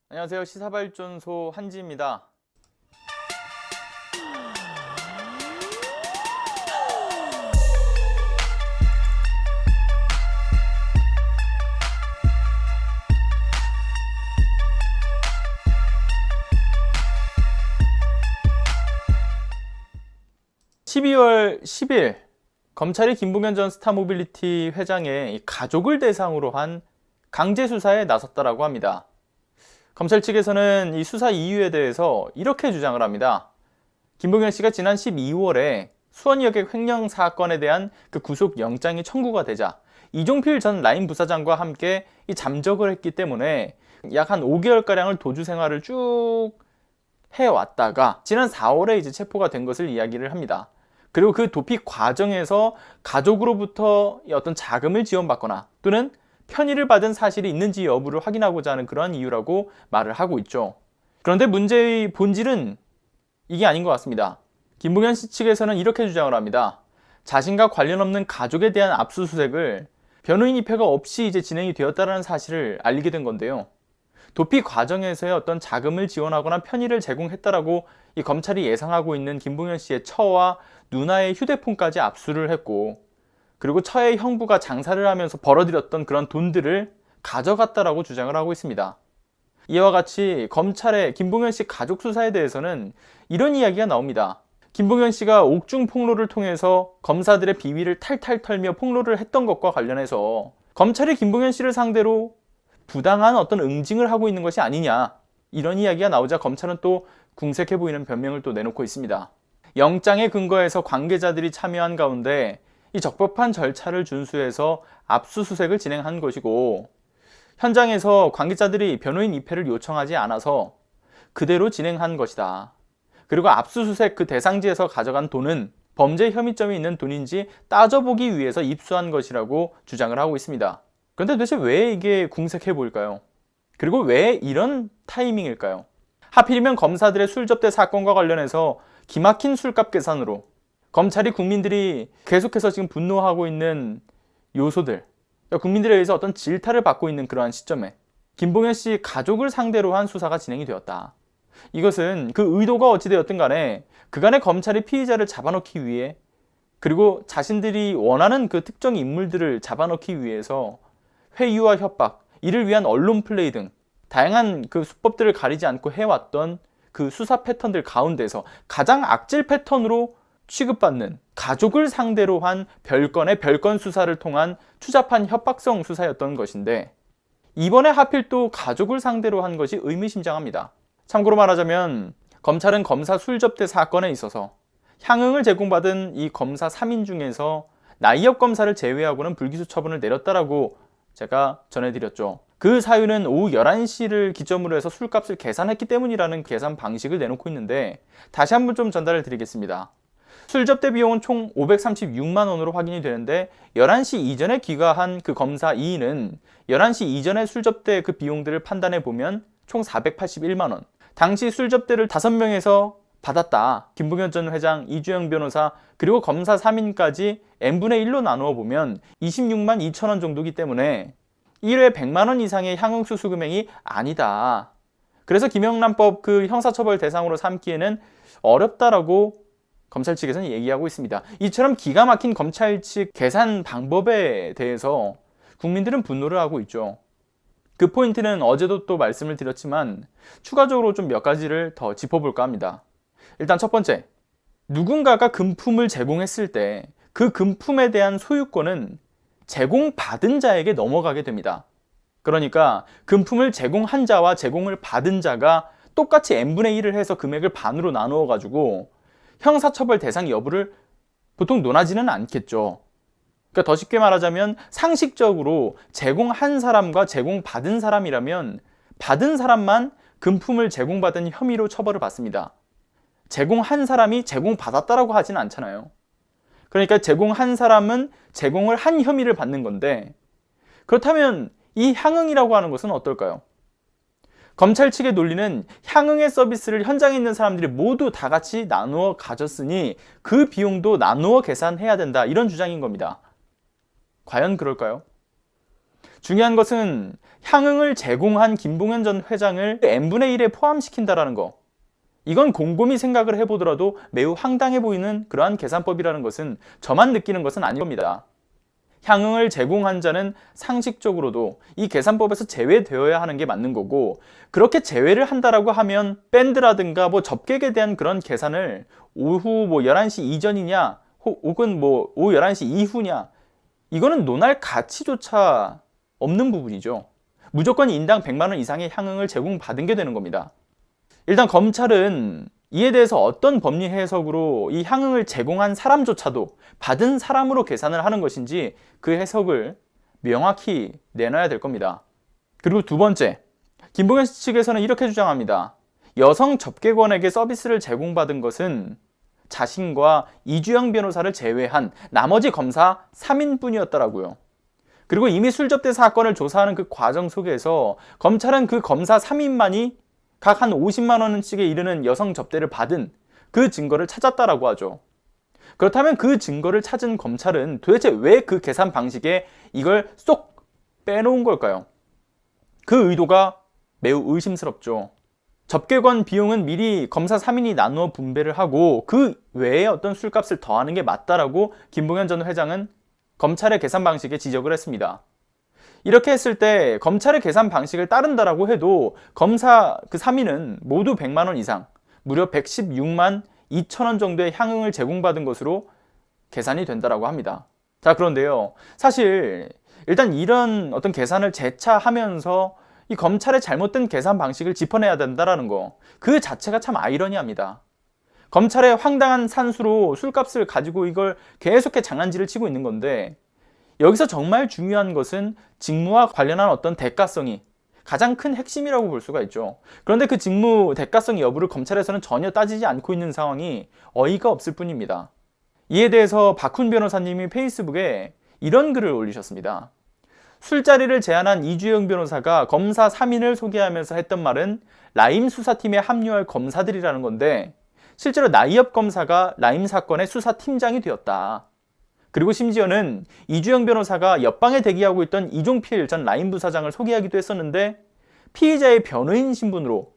안녕하세요. 시사발전소 한지입니다. (12월 10일) 검찰이 김봉현 전 스타모빌리티 회장의 가족을 대상으로 한 강제 수사에 나섰다라고 합니다. 검찰 측에서는 이 수사 이유에 대해서 이렇게 주장을 합니다. 김봉현 씨가 지난 12월에 수원여객 횡령 사건에 대한 그 구속영장이 청구가 되자 이종필 전 라인 부사장과 함께 이 잠적을 했기 때문에 약 한 5개월가량을 도주 생활을 쭉 해왔다가 지난 4월에 이제 체포가 된 것을 이야기를 합니다. 그리고 그 도피 과정에서 가족으로부터 어떤 자금을 지원받거나 또는 편의를 받은 사실이 있는지 여부를 확인하고자 하는 그러한 이유라고 말을 하고 있죠. 그런데 문제의 본질은 이게 아닌 것 같습니다. 김봉현 씨 측에서는 이렇게 주장을 합니다. 자신과 관련 없는 가족에 대한 압수수색을 변호인 입회가 없이 이제 진행이 되었다는 사실을 알게 된 건데요. 도피 과정에서의 어떤 자금을 지원하거나 편의를 제공했다라고 이 검찰이 예상하고 있는 김봉현 씨의 처와 누나의 휴대폰까지 압수를 했고, 그리고 처의 형부가 장사를 하면서 벌어들였던 그런 돈들을 가져갔다라고 주장을 하고 있습니다. 이와 같이 검찰의 김봉현 씨 가족 수사에 대해서는 이런 이야기가 나옵니다. 김봉현 씨가 옥중 폭로를 통해서 검사들의 비위를 탈탈 털며 폭로를 했던 것과 관련해서 검찰이 김봉현 씨를 상대로 부당한 어떤 응징을 하고 있는 것이 아니냐, 이런 이야기가 나오자 검찰은 또 궁색해 보이는 변명을 또 내놓고 있습니다. 영장에 근거해서 관계자들이 참여한 가운데 이 적법한 절차를 준수해서 압수수색을 진행한 것이고, 현장에서 관계자들이 변호인 입회를 요청하지 않아서 그대로 진행한 것이다. 그리고 압수수색 그 대상지에서 가져간 돈은 범죄 혐의점이 있는 돈인지 따져보기 위해서 입수한 것이라고 주장을 하고 있습니다. 그런데 도대체 왜 이게 궁색해 보일까요? 그리고 왜 이런 타이밍일까요? 하필이면 검사들의 술접대 사건과 관련해서 기막힌 술값 계산으로 검찰이 국민들이 계속해서 지금 분노하고 있는 요소들, 국민들에 의해서 어떤 질타를 받고 있는 그러한 시점에 김봉현 씨 가족을 상대로 한 수사가 진행이 되었다. 이것은 그 의도가 어찌되었든 간에 그간의 검찰이 피의자를 잡아넣기 위해, 그리고 자신들이 원하는 그 특정 인물들을 잡아넣기 위해서 회유와 협박, 이를 위한 언론 플레이 등 다양한 그 수법들을 가리지 않고 해왔던 그 수사 패턴들 가운데서 가장 악질 패턴으로 취급받는 가족을 상대로 한 별건의 별건 수사를 통한 추잡한 협박성 수사였던 것인데, 이번에 하필 또 가족을 상대로 한 것이 의미심장합니다. 참고로 말하자면 검찰은 검사 술접대 사건에 있어서 향응을 제공받은 이 검사 3인 중에서 나이업 검사를 제외하고는 불기소 처분을 내렸다라고 제가 전해드렸죠. 그 사유는 오후 11시를 기점으로 해서 술값을 계산했기 때문이라는 계산 방식을 내놓고 있는데, 다시 한번 좀 전달을 드리겠습니다. 술접대 비용은 총 536만 원으로 확인이 되는데, 11시 이전에 귀가한 그 검사 2인은 11시 이전에 술접대 그 비용들을 판단해 보면 총 481만 원. 당시 술접대를 5명에서 받았다. 김봉현 전 회장, 이주영 변호사, 그리고 검사 3인까지 n분의 1로 나누어 보면 26만 2천 원 정도이기 때문에 1회 100만 원 이상의 향응수수 금액이 아니다. 그래서 김영란법 그 형사처벌 대상으로 삼기에는 어렵다라고 검찰 측에서는 얘기하고 있습니다. 이처럼 기가 막힌 검찰 측 계산 방법에 대해서 국민들은 분노를 하고 있죠. 그 포인트는 어제도 또 말씀을 드렸지만 추가적으로 좀 몇 가지를 더 짚어볼까 합니다. 일단 첫 번째, 누군가가 금품을 제공했을 때 그 금품에 대한 소유권은 제공받은 자에게 넘어가게 됩니다. 그러니까 금품을 제공한 자와 제공을 받은 자가 똑같이 n분의 1을 해서 금액을 반으로 나누어 가지고 형사처벌 대상 여부를 보통 논하지는 않겠죠. 그러니까 더 쉽게 말하자면 상식적으로 제공한 사람과 제공받은 사람이라면 받은 사람만 금품을 제공받은 혐의로 처벌을 받습니다. 제공한 사람이 제공받았다라고 하진 않잖아요. 그러니까 제공한 사람은 제공을 한 혐의를 받는 건데, 그렇다면 이 향응이라고 하는 것은 어떨까요? 검찰 측의 논리는 향응의 서비스를 현장에 있는 사람들이 모두 다 같이 나누어 가졌으니 그 비용도 나누어 계산해야 된다, 이런 주장인 겁니다. 과연 그럴까요? 중요한 것은 향응을 제공한 김봉현 전 회장을 n분의 1에 포함시킨다라는 거. 이건 곰곰이 생각을 해보더라도 매우 황당해 보이는 그러한 계산법이라는 것은 저만 느끼는 것은 아닐 겁니다. 향응을 제공한 자는 상식적으로도 이 계산법에서 제외되어야 하는 게 맞는 거고, 그렇게 제외를 한다라고 하면 밴드라든가 접객에 대한 그런 계산을 오후 11시 이전이냐 혹은 오후 11시 이후냐, 이거는 논할 가치조차 없는 부분이죠. 무조건 인당 100만 원 이상의 향응을 제공받은 게 되는 겁니다. 일단 검찰은 이에 대해서 어떤 법리 해석으로 이 향응을 제공한 사람조차도 받은 사람으로 계산을 하는 것인지 그 해석을 명확히 내놔야 될 겁니다. 그리고 두 번째, 김봉현 씨 측에서는 이렇게 주장합니다. 여성 접객원에게 서비스를 제공받은 것은 자신과 이주영 변호사를 제외한 나머지 검사 3인뿐이었더라고요. 그리고 이미 술접대 사건을 조사하는 그 과정 속에서 검찰은 그 검사 3인만이 각 한 50만 원씩에 이르는 여성 접대를 받은 그 증거를 찾았다라고 하죠. 그렇다면 그 증거를 찾은 검찰은 도대체 왜 그 계산 방식에 이걸 쏙 빼놓은 걸까요? 그 의도가 매우 의심스럽죠. 접객원 비용은 미리 검사 3인이 나누어 분배를 하고 그 외에 어떤 술값을 더하는 게 맞다라고 김봉현 전 회장은 검찰의 계산 방식에 지적을 했습니다. 이렇게 했을 때 검찰의 계산 방식을 따른다라고 해도 검사 그 3인은 모두 100만 원 이상, 무려 116만 2천 원 정도의 향응을 제공받은 것으로 계산이 된다라고 합니다. 자, 그런데요. 사실 일단 이런 어떤 계산을 재차하면서 이 검찰의 잘못된 계산 방식을 짚어내야 된다라는 거, 그 자체가 참 아이러니합니다. 검찰의 황당한 산수로 술값을 가지고 이걸 계속해 장난질을 치고 있는 건데, 여기서 정말 중요한 것은 직무와 관련한 어떤 대가성이 가장 큰 핵심이라고 볼 수가 있죠. 그런데 그 직무 대가성 여부를 검찰에서는 전혀 따지지 않고 있는 상황이 어이가 없을 뿐입니다. 이에 대해서 박훈 변호사님이 페이스북에 이런 글을 올리셨습니다. 술자리를 제안한 이주영 변호사가 검사 3인을 소개하면서 했던 말은 라임 수사팀에 합류할 검사들이라는 건데, 실제로 나이엽 검사가 라임 사건의 수사팀장이 되었다. 그리고 심지어는 이주영 변호사가 옆방에 대기하고 있던 이종필 전 라임 부사장을 소개하기도 했었는데, 피의자의 변호인 신분으로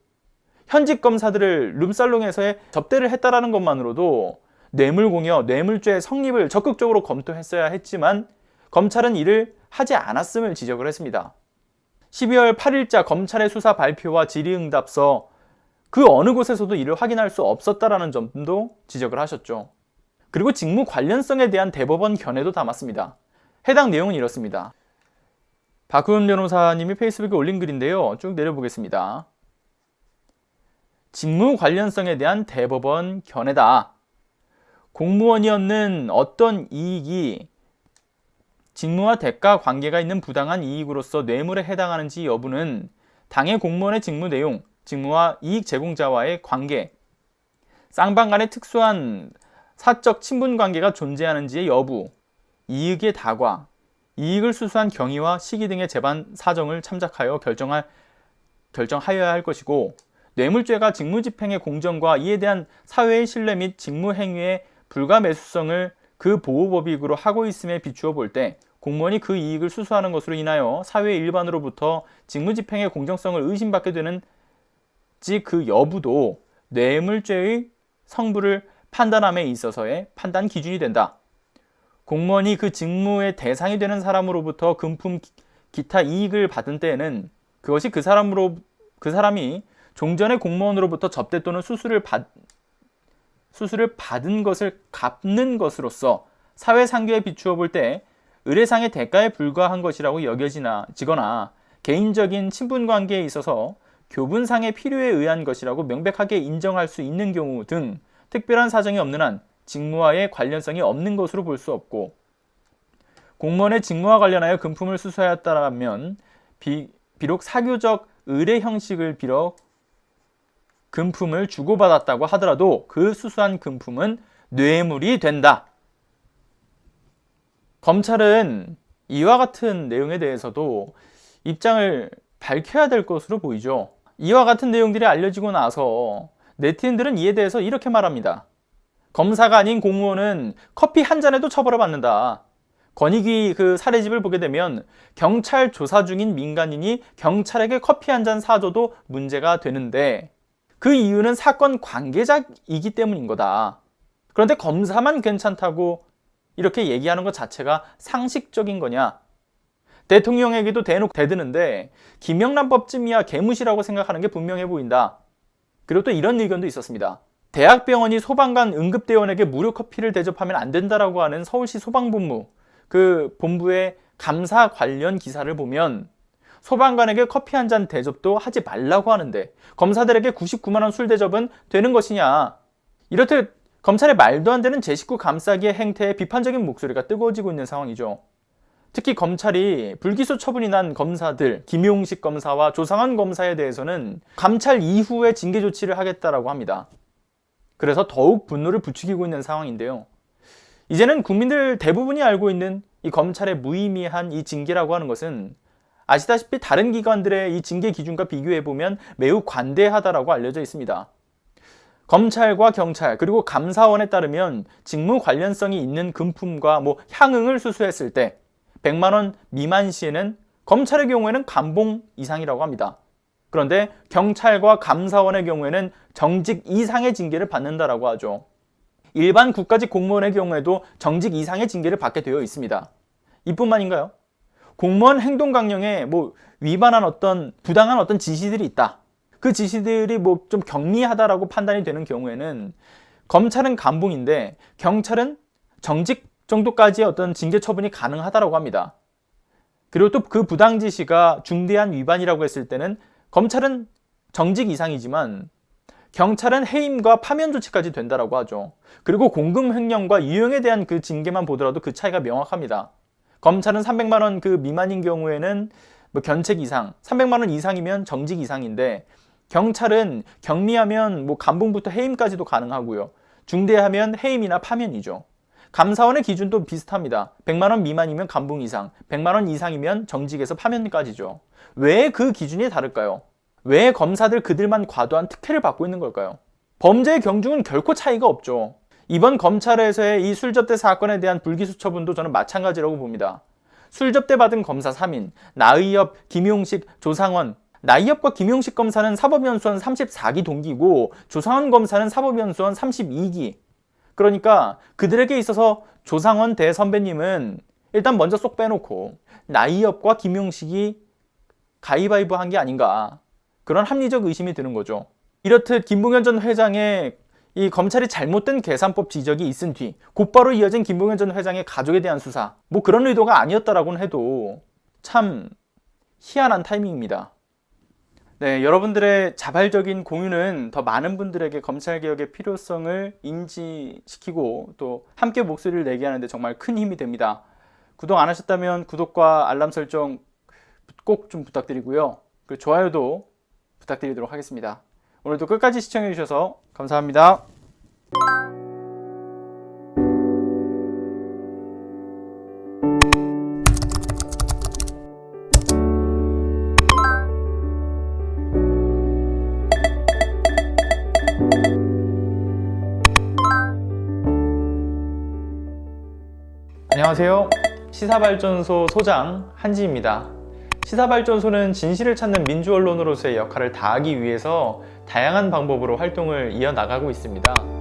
현직 검사들을 룸살롱에서의 접대를 했다라는 것만으로도 뇌물공여, 뇌물죄의 성립을 적극적으로 검토했어야 했지만 검찰은 이를 하지 않았음을 지적을 했습니다. 12월 8일자 검찰의 수사 발표와 질의응답서 그 어느 곳에서도 이를 확인할 수 없었다라는 점도 지적을 하셨죠. 그리고 직무 관련성에 대한 대법원 견해도 담았습니다. 해당 내용은 이렇습니다. 박훈 변호사님이 페이스북에 올린 글인데요. 쭉 내려보겠습니다. 직무 관련성에 대한 대법원 견해다. 공무원이 얻는 어떤 이익이 직무와 대가 관계가 있는 부당한 이익으로서 뇌물에 해당하는지 여부는 당해 공무원의 직무 내용, 직무와 이익 제공자와의 관계, 쌍방 간의 특수한 사적 친분 관계가 존재하는지의 여부, 이익의 다과, 이익을 수수한 경위와 시기 등의 재반 사정을 참작하여 결정하여야 할 것이고, 뇌물죄가 직무집행의 공정과 이에 대한 사회의 신뢰 및 직무행위의 불가매수성을 그 보호법익으로 하고 있음에 비추어 볼 때 공무원이 그 이익을 수수하는 것으로 인하여 사회 일반으로부터 직무집행의 공정성을 의심받게 되는지 그 여부도 뇌물죄의 성부를 판단함에 있어서의 판단 기준이 된다. 공무원이 그 직무의 대상이 되는 사람으로부터 금품 기타 이익을 받은 때에는 그것이 그 사람이 종전의 공무원으로부터 접대 또는 수수를 받은 것을 갚는 것으로서 사회상규에 비추어 볼 때 의례상의 대가에 불과한 것이라고 여겨지거나 개인적인 친분관계에 있어서 교분상의 필요에 의한 것이라고 명백하게 인정할 수 있는 경우 등 특별한 사정이 없는 한 직무와의 관련성이 없는 것으로 볼 수 없고, 공무원의 직무와 관련하여 금품을 수수하였다면 비록 사교적 의례 형식을 빌어 금품을 주고받았다고 하더라도 그 수수한 금품은 뇌물이 된다. 검찰은 이와 같은 내용에 대해서도 입장을 밝혀야 될 것으로 보이죠. 이와 같은 내용들이 알려지고 나서 네티즌들은 이에 대해서 이렇게 말합니다. 검사가 아닌 공무원은 커피 한 잔에도 처벌을 받는다. 권익위 그 사례집을 보게 되면 경찰 조사 중인 민간인이 경찰에게 커피 한 잔 사줘도 문제가 되는데 그 이유는 사건 관계자이기 때문인 거다. 그런데 검사만 괜찮다고 이렇게 얘기하는 것 자체가 상식적인 거냐? 대통령에게도 대놓고 대드는데 김영란법쯤이야 개무시라고 생각하는 게 분명해 보인다. 그리고 또 이런 의견도 있었습니다. 대학병원이 소방관 응급대원에게 무료 커피를 대접하면 안 된다라고 하는 서울시 소방본부 그 본부의 감사 관련 기사를 보면 소방관에게 커피 한 잔 대접도 하지 말라고 하는데 검사들에게 99만 원 술 대접은 되는 것이냐. 이렇듯 검찰의 말도 안 되는 제 식구 감싸기의 행태에 비판적인 목소리가 뜨거워지고 있는 상황이죠. 특히 검찰이 불기소 처분이 난 검사들 김용식 검사와 조상환 검사에 대해서는 감찰 이후에 징계 조치를 하겠다라고 합니다. 그래서 더욱 분노를 부추기고 있는 상황인데요. 이제는 국민들 대부분이 알고 있는 이 검찰의 무의미한 이 징계라고 하는 것은 아시다시피 다른 기관들의 이 징계 기준과 비교해보면 매우 관대하다라고 알려져 있습니다. 검찰과 경찰 그리고 감사원에 따르면 직무 관련성이 있는 금품과 향응을 수수했을 때 100만 원 미만 시에는 검찰의 경우에는 감봉 이상이라고 합니다. 그런데 경찰과 감사원의 경우에는 정직 이상의 징계를 받는다라고 하죠. 일반 국가직 공무원의 경우에도 정직 이상의 징계를 받게 되어 있습니다. 이뿐만인가요? 공무원 행동 강령에 위반한 부당한 어떤 지시들이 있다. 그 지시들이 좀 경미하다라고 판단이 되는 경우에는 검찰은 감봉인데 경찰은 정직 정도까지의 어떤 징계 처분이 가능하다라고 합니다. 그리고 또 그 부당 지시가 중대한 위반이라고 했을 때는 검찰은 정직 이상이지만 경찰은 해임과 파면 조치까지 된다라고 하죠. 그리고 공금 횡령과 유용에 대한 그 징계만 보더라도 그 차이가 명확합니다. 검찰은 300만 원 그 미만인 경우에는 견책 이상, 300만 원 이상이면 정직 이상인데 경찰은 경미하면 감봉부터 해임까지도 가능하고요. 중대하면 해임이나 파면이죠. 감사원의 기준도 비슷합니다. 100만 원 미만이면 감봉 이상, 100만 원 이상이면 정직에서 파면까지죠. 왜 그 기준이 다를까요? 왜 검사들 그들만 과도한 특혜를 받고 있는 걸까요? 범죄의 경중은 결코 차이가 없죠. 이번 검찰에서의 이 술접대 사건에 대한 불기소 처분도 저는 마찬가지라고 봅니다. 술접대 받은 검사 3인, 나의엽, 김용식, 조상원. 나의엽과 김용식 검사는 사법연수원 34기 동기고 조상원 검사는 사법연수원 32기. 그러니까 그들에게 있어서 조상원 대선배님은 일단 먼저 쏙 빼놓고 나의엽과 김용식이 가위바위보 한 게 아닌가, 그런 합리적 의심이 드는 거죠. 이렇듯 김봉현 전 회장의 이 검찰이 잘못된 계산법 지적이 있은 뒤 곧바로 이어진 김봉현 전 회장의 가족에 대한 수사, 그런 의도가 아니었다라고는 해도 참 희한한 타이밍입니다. 네, 여러분들의 자발적인 공유는 더 많은 분들에게 검찰개혁의 필요성을 인지시키고 또 함께 목소리를 내게 하는데 정말 큰 힘이 됩니다. 구독 안 하셨다면 구독과 알람 설정 꼭 좀 부탁드리고요. 그리고 좋아요도 부탁드리도록 하겠습니다. 오늘도 끝까지 시청해 주셔서 감사합니다. 안녕하세요. 시사발전소 소장 한지입니다. 시사발전소는 진실을 찾는 민주언론으로서의 역할을 다하기 위해서 다양한 방법으로 활동을 이어나가고 있습니다.